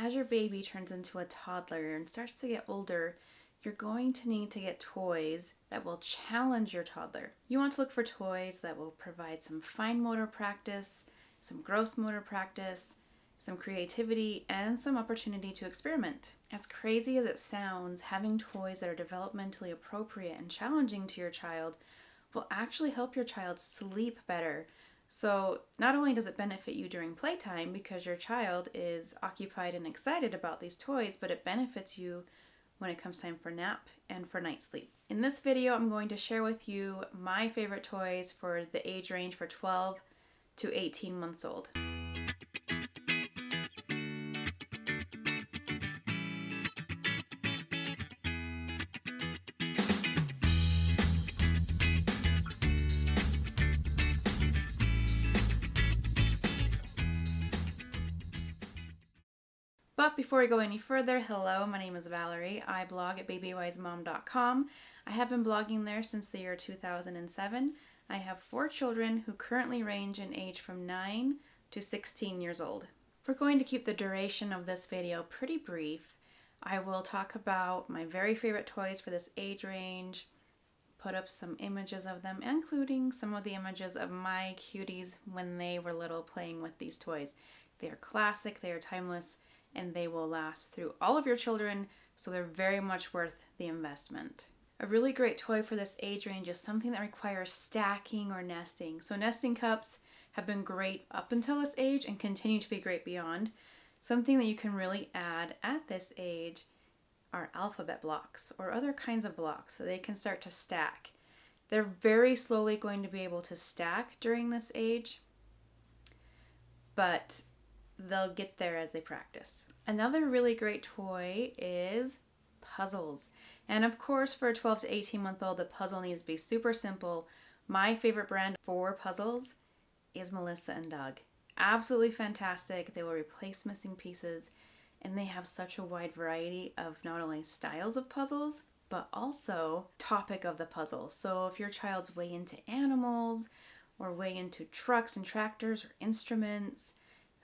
as your baby turns into a toddler and starts to get older, you're going to need to get toys that will challenge your toddler. You want to look for toys that will provide some fine motor practice, some gross motor practice, some creativity, and some opportunity to experiment. As crazy as it sounds, having toys that are developmentally appropriate and challenging to your child will actually help your child sleep better. So not only does it benefit you during playtime because your child is occupied and excited about these toys, but it benefits you when it comes time for nap and for night sleep. In this video, I'm going to share with you my favorite toys for the age range for 12 to 18 months old. But before we go any further, hello, my name is Valerie. I blog at babywisemom.com. I have been blogging there since the year 2007. I have 4 children who currently range in age from 9 to 16 years old. We're going to keep the duration of this video pretty brief. I will talk about my very favorite toys for this age range, put up some images of them, including some of the images of my cuties when they were little playing with these toys. They are classic, they are timeless, and they will last through all of your children, so they're very much worth the investment. A really great toy for this age range is something that requires stacking or nesting. So nesting cups have been great up until this age and continue to be great beyond. Something that you can really add at this age are alphabet blocks or other kinds of blocks so they can start to stack. They're very slowly going to be able to stack during this age, but they'll get there as they practice. Another really great toy is puzzles. And of course, for a 12 to 18 month old, the puzzle needs to be super simple. My favorite brand for puzzles is Melissa and Doug. Absolutely fantastic. They will replace missing pieces, and they have such a wide variety of not only styles of puzzles, but also topic of the puzzle. So if your child's way into animals or way into trucks and tractors or instruments,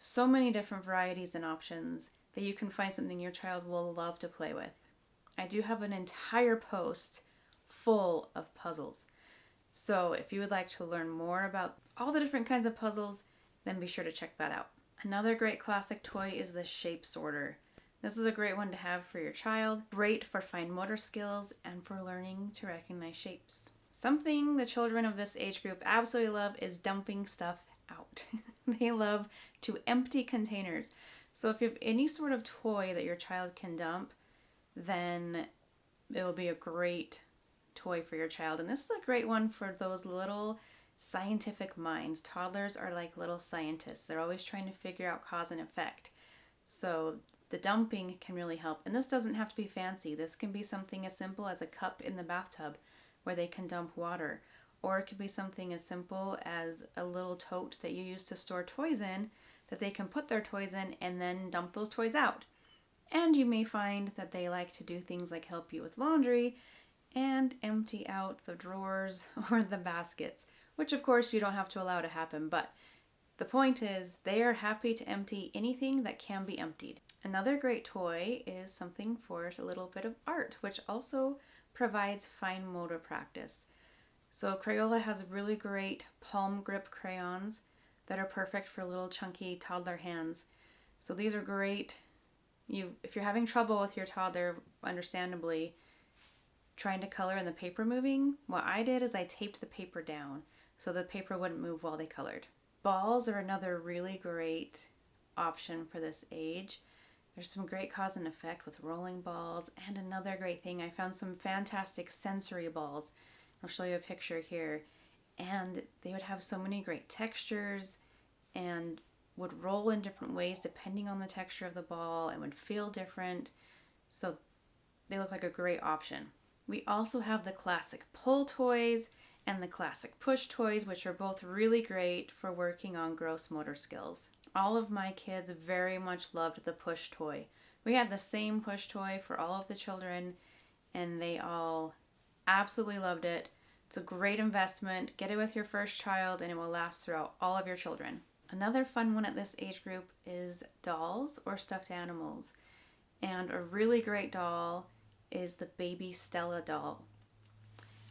so many different varieties and options that you can find something your child will love to play with. I do have an entire post full of puzzles. So if you would like to learn more about all the different kinds of puzzles, then be sure to check that out. Another great classic toy is the shape sorter. This is a great one to have for your child, great for fine motor skills and for learning to recognize shapes. Something the children of this age group absolutely love is dumping stuff out. They love to empty containers. So if you have any sort of toy that your child can dump, then it will be a great toy for your child. And this is a great one for those little scientific minds. Toddlers are like little scientists. They're always trying to figure out cause and effect. So the dumping can really help. And this doesn't have to be fancy. This can be something as simple as a cup in the bathtub where they can dump water. Or it could be something as simple as a little tote that you use to store toys in that they can put their toys in and then dump those toys out. And you may find that they like to do things like help you with laundry and empty out the drawers or the baskets, which of course you don't have to allow to happen, but the point is they are happy to empty anything that can be emptied. Another great toy is something for a little bit of art, which also provides fine motor practice. So Crayola has really great palm grip crayons that are perfect for little chunky toddler hands. So these are great. If you're having trouble with your toddler, understandably, trying to color and the paper moving, what I did is I taped the paper down so the paper wouldn't move while they colored. Balls are another really great option for this age. There's some great cause and effect with rolling balls, and another great thing, I found some fantastic sensory balls. I'll show you a picture here, and they would have so many great textures and would roll in different ways depending on the texture of the ball and would feel different, so they look like a great option. We also have the classic pull toys and the classic push toys, which are both really great for working on gross motor skills. All of my kids very much loved the push toy. We had the same push toy for all of the children, and they all absolutely loved it. It's a great investment. Get it with your first child and it will last throughout all of your children. Another fun one at this age group is dolls or stuffed animals. And a really great doll is the baby Stella doll.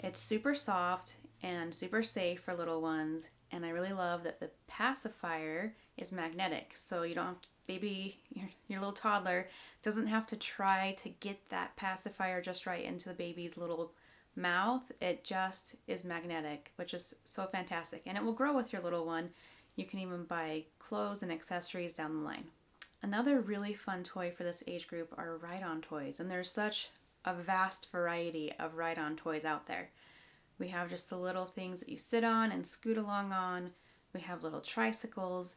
It's super soft and super safe for little ones, and I really love that the pacifier is magnetic, so you don't have to, your little toddler doesn't have to try to get that pacifier just right into the baby's little mouth. It just is magnetic, which is so fantastic, and it will grow with your little one. You can even buy clothes and accessories down the line. Another really fun toy for this age group are ride-on toys, and there's such a vast variety of ride-on toys out there. We have just the little things that you sit on and scoot along on. We have little tricycles.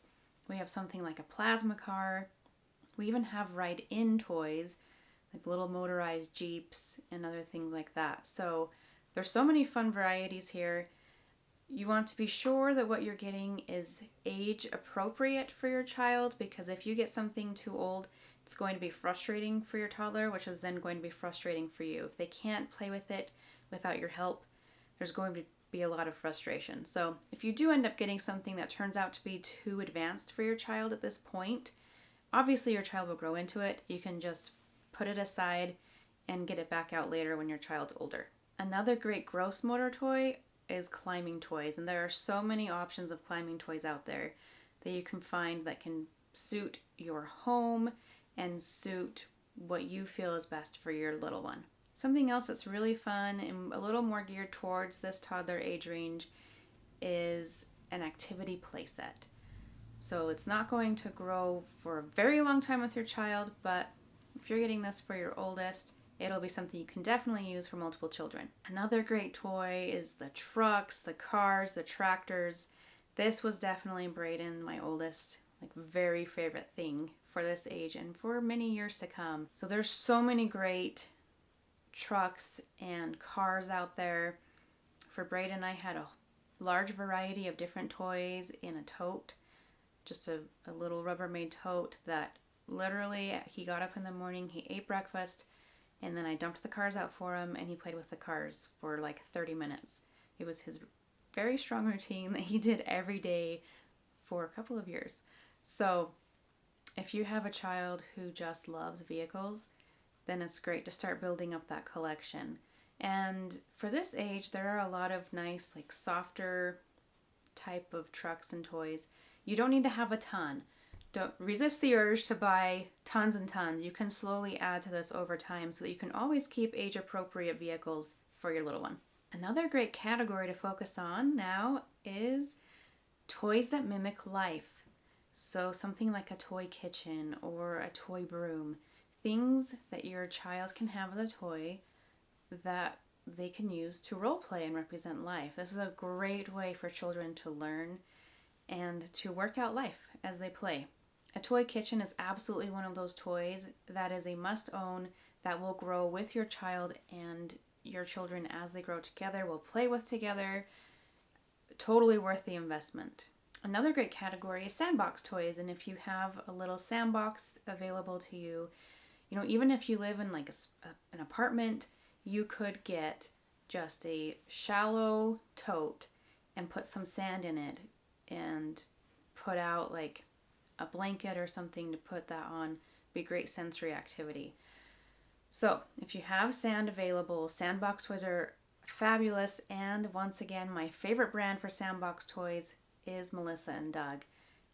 We have something like a plasma car. We even have ride-in toys, like little motorized Jeeps and other things like that. So there's so many fun varieties here. You want to be sure that what you're getting is age appropriate for your child, because if you get something too old, it's going to be frustrating for your toddler, which is then going to be frustrating for you. If they can't play with it without your help, there's going to be a lot of frustration. So if you do end up getting something that turns out to be too advanced for your child at this point, obviously your child will grow into it. You can just put it aside and get it back out later when your child's older. Another great gross motor toy is climbing toys, and there are so many options of climbing toys out there that you can find that can suit your home and suit what you feel is best for your little one. Something else that's really fun and a little more geared towards this toddler age range is an activity playset. So it's not going to grow for a very long time with your child, but if you're getting this for your oldest, it'll be something you can definitely use for multiple children. Another great toy is the trucks, the cars, the tractors. This was definitely Brayden, my oldest, very favorite thing for this age and for many years to come. So there's so many great trucks and cars out there. For Brayden, I had a large variety of different toys in a tote, just a little Rubbermaid tote that literally he got up in the morning, he ate breakfast, and then I dumped the cars out for him and he played with the cars for 30 minutes. It was his very strong routine that he did every day for a couple of years. So if you have a child who just loves vehicles, then it's great to start building up that collection. And for this age, there are a lot of nice, softer type of trucks and toys. You don't need to have a ton. Don't resist the urge to buy tons and tons. You can slowly add to this over time so that you can always keep age-appropriate vehicles for your little one. Another great category to focus on now is toys that mimic life. So something like a toy kitchen or a toy broom. Things that your child can have as a toy that they can use to role play and represent life. This is a great way for children to learn and to work out life as they play. A toy kitchen is absolutely one of those toys that is a must-own that will grow with your child, and your children as they grow together will play with together. Totally worth the investment. Another great category is sandbox toys, and if you have a little sandbox available to you, even if you live in an apartment, you could get just a shallow tote and put some sand in it and put out a blanket or something to put that on. Be great sensory activity. So if you have sand available, sandbox toys are fabulous. And once again, my favorite brand for sandbox toys is Melissa and Doug.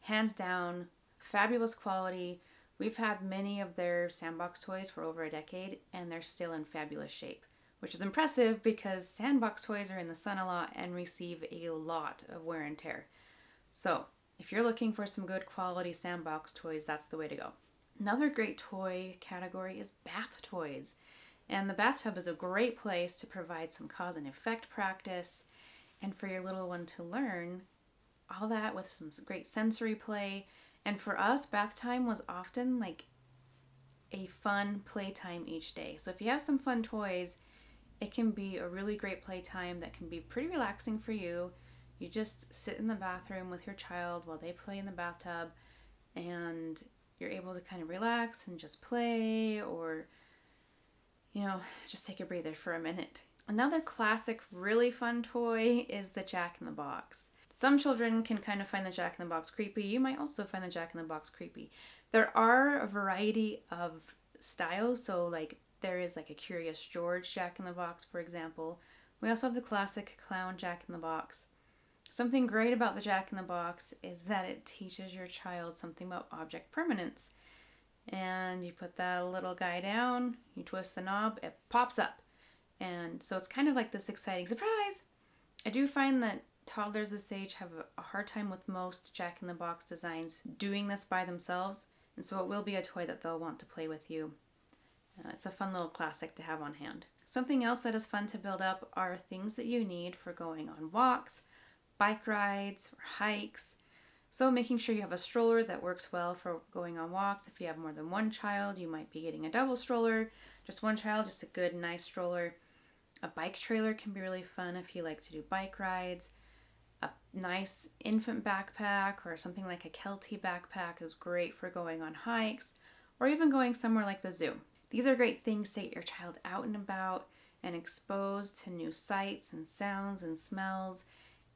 Hands down, fabulous quality. We've had many of their sandbox toys for over a decade, and they're still in fabulous shape, which is impressive because sandbox toys are in the sun a lot and receive a lot of wear and tear. So if you're looking for some good quality sandbox toys, that's the way to go. Another great toy category is bath toys. And the bathtub is a great place to provide some cause and effect practice and for your little one to learn all that with some great sensory play. And for us, bath time was often a fun playtime each day. So if you have some fun toys, it can be a really great playtime that can be pretty relaxing for you. You just sit in the bathroom with your child while they play in the bathtub, and you're able to kind of relax and just play, or just take a breather for a minute. Another classic really fun toy is the Jack in the Box. Some children can kind of find the Jack in the Box creepy. You might also find the Jack in the Box creepy. There are a variety of styles. So like there is like a Curious George Jack in the Box, for example. We also have the classic clown Jack in the Box. Something great about the Jack in the Box is that it teaches your child something about object permanence. And you put that little guy down, you twist the knob, it pops up. And so it's kind of like this exciting surprise. I do find that toddlers this age have a hard time with most Jack in the Box designs doing this by themselves, and so it will be a toy that they'll want to play with you. It's a fun little classic to have on hand. Something else that is fun to build up are things that you need for going on walks, bike rides, or hikes. So making sure you have a stroller that works well for going on walks. If you have more than one child, you might be getting a double stroller. Just one child, just a good, nice stroller. A bike trailer can be really fun if you like to do bike rides. A nice infant backpack or something like a Kelty backpack is great for going on hikes or even going somewhere like the zoo. These are great things to get your child out and about and exposed to new sights and sounds and smells,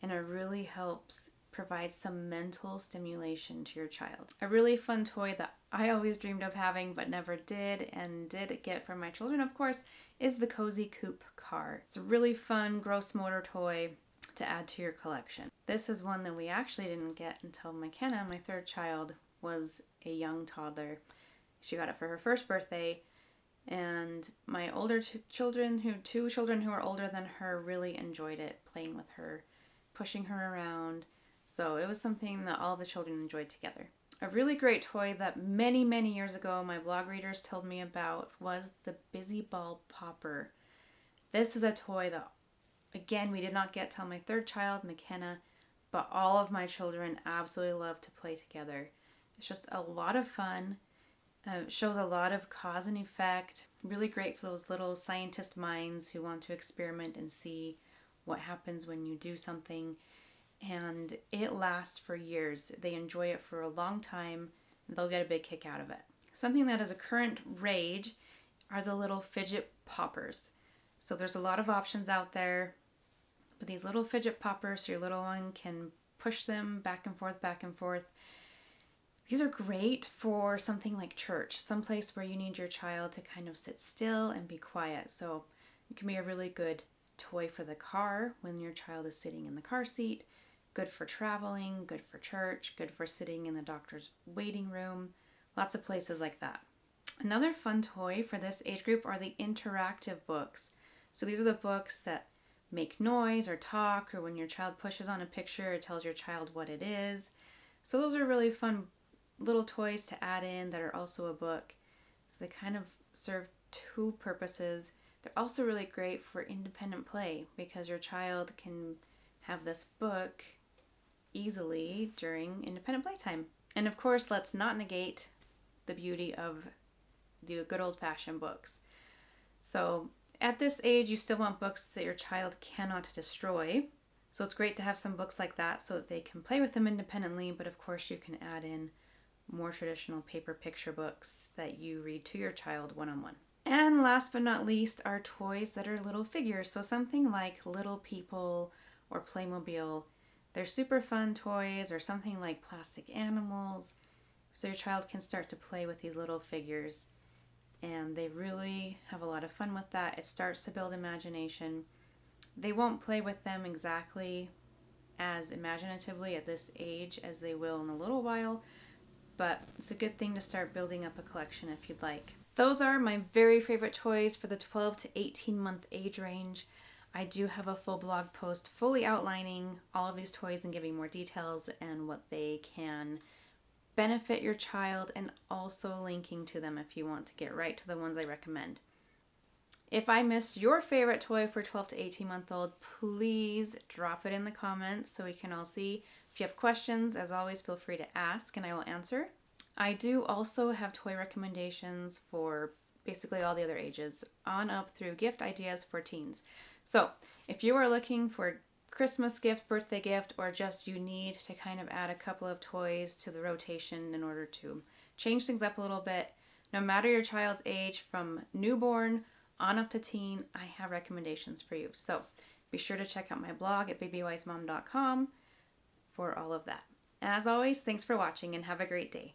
and it really helps provide some mental stimulation to your child. A really fun toy that I always dreamed of having but never did and did get from my children, of course, is the Cozy Coupe car. It's a really fun gross motor toy to add to your collection. This is one that we actually didn't get until McKenna, my third child, was a young toddler. She got it for her first birthday, and my older two children who are older than her really enjoyed it, playing with her, pushing her around. So it was something that all the children enjoyed together. A really great toy that many, many years ago my blog readers told me about was the Busy Ball Popper. This is a toy that, again, we did not get till my third child, McKenna, but all of my children absolutely love to play together. It's just a lot of fun. Shows a lot of cause and effect. Really great for those little scientist minds who want to experiment and see what happens when you do something. And it lasts for years. They enjoy it for a long time, and they'll get a big kick out of it. Something that is a current rage are the little fidget poppers. So there's a lot of options out there, but these little fidget poppers, your little one can push them back and forth, back and forth. These are great for something like church, someplace where you need your child to kind of sit still and be quiet. So it can be a really good toy for the car when your child is sitting in the car seat. Good for traveling, good for church, good for sitting in the doctor's waiting room. Lots of places like that. Another fun toy for this age group are the interactive books. So these are the books that make noise or talk, or when your child pushes on a picture, it tells your child what it is. So those are really fun little toys to add in that are also a book. So they kind of serve two purposes. They're also really great for independent play because your child can have this book easily during independent playtime. And of course, let's not negate the beauty of the good old-fashioned books. So at this age, you still want books that your child cannot destroy. So it's great to have some books like that so that they can play with them independently, but of course you can add in more traditional paper picture books that you read to your child one-on-one. And last but not least are toys that are little figures. So something like Little People or Playmobil. They're super fun toys, or something like plastic animals. So your child can start to play with these little figures, and they really have a lot of fun with that. It starts to build imagination. They won't play with them exactly as imaginatively at this age as they will in a little while, but it's a good thing to start building up a collection if you'd like. Those are my very favorite toys for the 12 to 18 month age range. I do have a full blog post fully outlining all of these toys and giving more details and what they can benefit your child, and also linking to them if you want to get right to the ones I recommend. If I missed your favorite toy for 12 to 18 month old, please drop it in the comments so we can all see. If you have questions, as always, feel free to ask and I will answer. I do also have toy recommendations for basically all the other ages, on up through gift ideas for teens. So if you are looking for Christmas gift, birthday gift, or just you need to kind of add a couple of toys to the rotation in order to change things up a little bit, no matter your child's age, from newborn on up to teen, I have recommendations for you. So be sure to check out my blog at babywisemom.com. for all of that. As always, thanks for watching and have a great day.